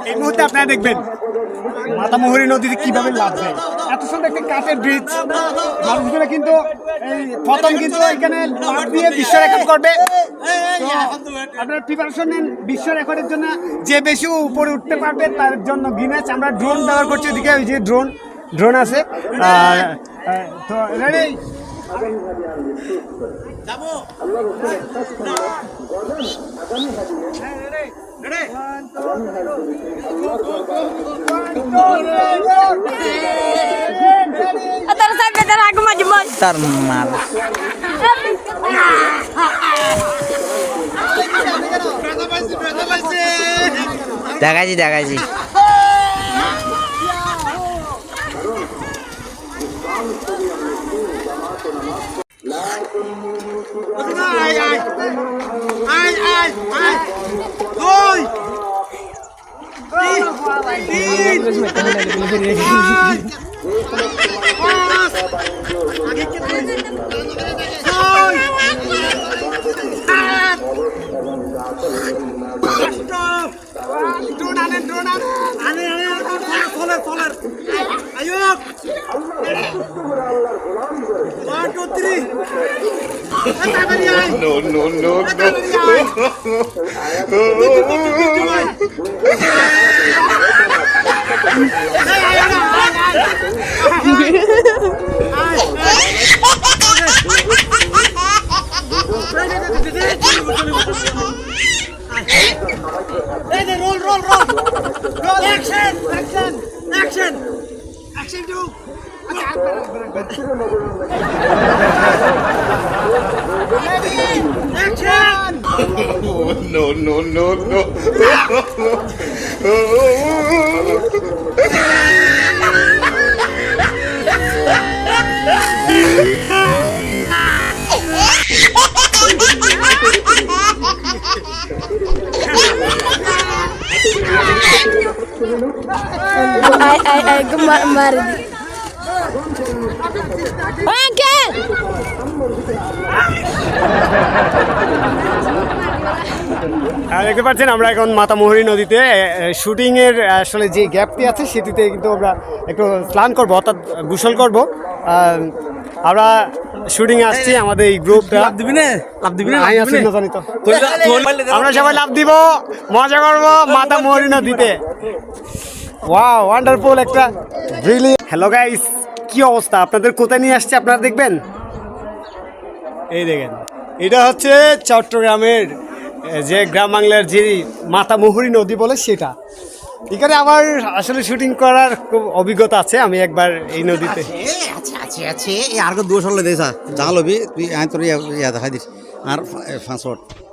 এই মুহূর্তে আপনারা দেখবেন মাতামুহুরী নদীতে কিভাবে লাভ দেয়। এত সুন্দর একটি কাঠের ব্রিজ, মানুষগুলো কিন্তু এই প্রথম কিন্তু এখানে লাভ দিয়ে বিশ্ব রেকর্ড করবে। আপনারা প্রিপারেশন নেন বিশ্ব রেকর্ডের জন্য, যে বেশি উপরে উঠতে পারবে তার জন্য গিনেস। আমরা ড্রোন ব্যবহার করছি, ওদিকে ওই যে ড্রোন আছে। তো রেডি তার মাল দেখাইছি No. Ay, kemar. Angkat! দেখতে পাচ্ছেন আমরা এখন মাতামুহুরী নদীতে শুটিংয়ের আসলে যে গ্যাপটি আছে সেটিতে কিন্তু আমরা একটু স্নান করবো, অর্থাৎ গোসল করবো। আমরা শুটিং আসছি, আমাদের এই গ্রুপটা আমরা সবাই লাভ দিব, মজা করবো মাতামুহুরী নদীতে। ওয়াও, ওয়ান্ডারফুল একটা ব্রিলিয়ান্ট। হ্যালো গাইস, কি অবস্থা? আপনাদের কোথায় নিয়ে আসছে আপনারা দেখবেন। এই দেখেন, এটা হচ্ছে চট্টগ্রামের যে গ্রাম বাংলার যে মাতামুহুরী নদী বলে সেটা। এখানে আমার আসলে শুটিং করার খুব অভিজ্ঞতা আছে, আমি একবার এই নদীতে আছে আর 2 সাল দেছা জাল হবি তুই আই তোর ইয়া দেখাই দিস আর 5